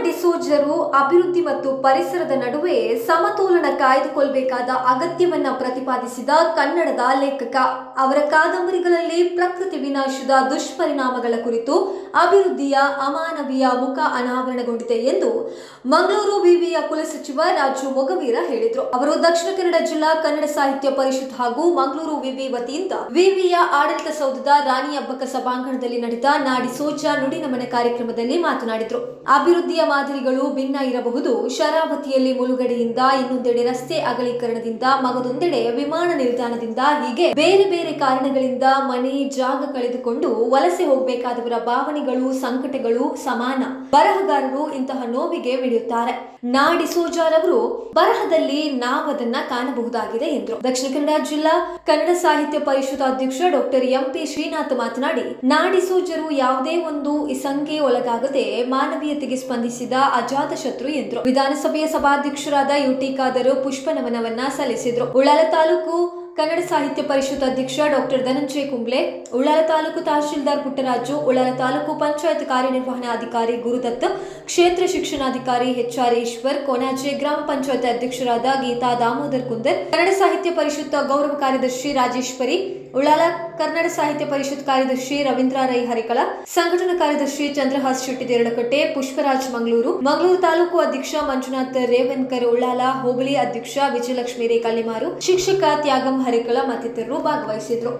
ಡಿಸೋಜರು ಅಭಿವೃದ್ಧಿ ಮತ್ತು ಪರಿಸರದ ನಡುವೆ ಸಮತೋಲನ ಕಾಯ್ದುಕೊಳ್ಳಬೇಕಾದ ಅಗತ್ಯವನ್ನ ಪ್ರತಿಪಾದಿಸಿದ ಕನ್ನಡದ ಲೇಖಕ. ಅವರ ಕಾದಂಬರಿಗಳಲ್ಲಿ ಪ್ರಕೃತಿ ವಿನಾಶದ ದುಷ್ಪರಿಣಾಮಗಳ ಕುರಿತು ಅಭಿವೃದ್ಧಿಯ ಅಮಾನವೀಯ ಮುಖ ಅನಾವರಣಗೊಂಡಿದೆ ಎಂದು ಮಂಗಳೂರು ವಿವಿಯ ಕುಲಸಚಿವ ರಾಜು ಮೊಗವೀರ ಹೇಳಿದರು. ಅವರು ದಕ್ಷಿಣ ಕನ್ನಡ ಜಿಲ್ಲಾ ಕನ್ನಡ ಸಾಹಿತ್ಯ ಪರಿಷತ್ ಹಾಗೂ ಮಂಗಳೂರು ವಿವಿ ವತಿಯಿಂದ ವಿವಿಯ ಆಡಳಿತ ಸೌಧದ ರಾಣಿ ಅಬ್ಬಕ್ಕ ಸಭಾಂಗಣದಲ್ಲಿ ನಡೆದ ಡಿಸೋಜ ನುಡಿ ನಮನ ಕಾರ್ಯಕ್ರಮದಲ್ಲಿ ಮಾತನಾಡಿದರು. ಅಭಿವೃದ್ಧಿಯ ಮಾದರಿಗಳು ಭಿನ್ನ ಇರಬಹುದು. ಶರಾವತಿಯಲ್ಲಿ ಮುಳುಗಡೆಯಿಂದ, ಇನ್ನೊಂದೆಡೆ ರಸ್ತೆ ಅಗಲೀಕರಣದಿಂದ, ಮಗದೊಂದೆಡೆ ವಿಮಾನ ನಿಲ್ದಾಣದಿಂದ, ಹೀಗೆ ಬೇರೆ ಬೇರೆ ಕಾರಣಗಳಿಂದ ಮನೆ ಜಾಗ ಕಳೆದುಕೊಂಡು ವಲಸೆ ಹೋಗಬೇಕಾದವರ ಭಾವನೆಗಳು, ಸಂಕಟಗಳು ಸಮಾನ. ಬರಹಗಾರರು ಇಂತಹ ನೋವಿಗೆ ಮಿಡಿಯುತ್ತಾರೆ. ಡಿಸೋಜರವರು ಬರಹದಲ್ಲಿ ನಾವದನ್ನ ಕಾಣಬಹುದಾಗಿದೆ ಎಂದರು. ದಕ್ಷಿಣ ಕನ್ನಡ ಜಿಲ್ಲಾ ಕನ್ನಡ ಸಾಹಿತ್ಯ ಪರಿಷತ್ ಅಧ್ಯಕ್ಷ ಡಾಕ್ಟರ್ ಎಂಪಿ ಶ್ರೀನಾಥ್ ಮಾತನಾಡಿ, ಡಿಸೋಜರು ಯಾವುದೇ ಒಂದು ಇಸಂಗೆ ಒಳಗಾಗದೆ ಮಾನವೀಯತೆಗೆ ಸ್ಪಂದಿಸಿದ ಅಜಾತ ಶತ್ರು ಎಂದರು. ವಿಧಾನಸಭೆಯ ಸಭಾಧ್ಯಕ್ಷರಾದ ಯುಟಿ ಖಾದರ್ ಪುಷ್ಪ ನಮನವನ್ನ ಸಲ್ಲಿಸಿದ್ರು. ಉಳ್ಳಾಲ ತಾಲೂಕು ಕನ್ನಡ ಸಾಹಿತ್ಯ ಪರಿಷತ್ ಅಧ್ಯಕ್ಷ ಡಾಕ್ಟರ್ ಧನಂಜಯ ಕುಂಬ್ಳೆ, ಉಳ್ಳಾಲ ತಾಲೂಕು ತಹಶೀಲ್ದಾರ್ ಪುಟ್ಟರಾಜು, ಉಳ್ಳಾಲ ತಾಲೂಕು ಪಂಚಾಯತ್ ಕಾರ್ಯನಿರ್ವಹಣಾಧಿಕಾರಿ ಗುರುದತ್, ಕ್ಷೇತ್ರ ಶಿಕ್ಷಣಾಧಿಕಾರಿ HR ಈಶ್ವರ್, ಕೋನಾಜೆ ಗ್ರಾಮ ಪಂಚಾಯತ್ ಅಧ್ಯಕ್ಷರಾದ ಗೀತಾ ದಾಮೋದರ್ ಕುಂದರ್, ಕನ್ನಡ ಸಾಹಿತ್ಯ ಪರಿಷತ್ ಗೌರವ ಕಾರ್ಯದರ್ಶಿ ರಾಜೇಶ್ವರಿ, ಉಳ್ಳಾಲ ಕನ್ನಡ ಸಾಹಿತ್ಯ ಪರಿಷತ್ ಕಾರ್ಯದರ್ಶಿ ರವೀಂದ್ರ ರೈ ಹರಿಕಳ, ಸಂಘಟನಾ ಕಾರ್ಯದರ್ಶಿ ಚಂದ್ರಹಾಸ್ ಶೆಟ್ಟಿ ದೇರಳಕಟ್ಟೆ, ಪುಷ್ಪರಾಜ್ ಮಂಗಳೂರು ತಾಲೂಕು ಅಧ್ಯಕ್ಷ ಮಂಜುನಾಥ್ ರೇವನ್ಕರ್, ಉಳ್ಳಾಲ ಹೋಬಳಿ ಅಧ್ಯಕ್ಷ ವಿಜಯಲಕ್ಷ್ಮಿ ರೇ ಕಲ್ಲಿಮಾರು, ಶಿಕ್ಷಕ ತ್ಯಾಗಂ ಹರಿಕಳ ಮತ್ತಿತರರು ಭಾಗವಹಿಸಿದ್ರು.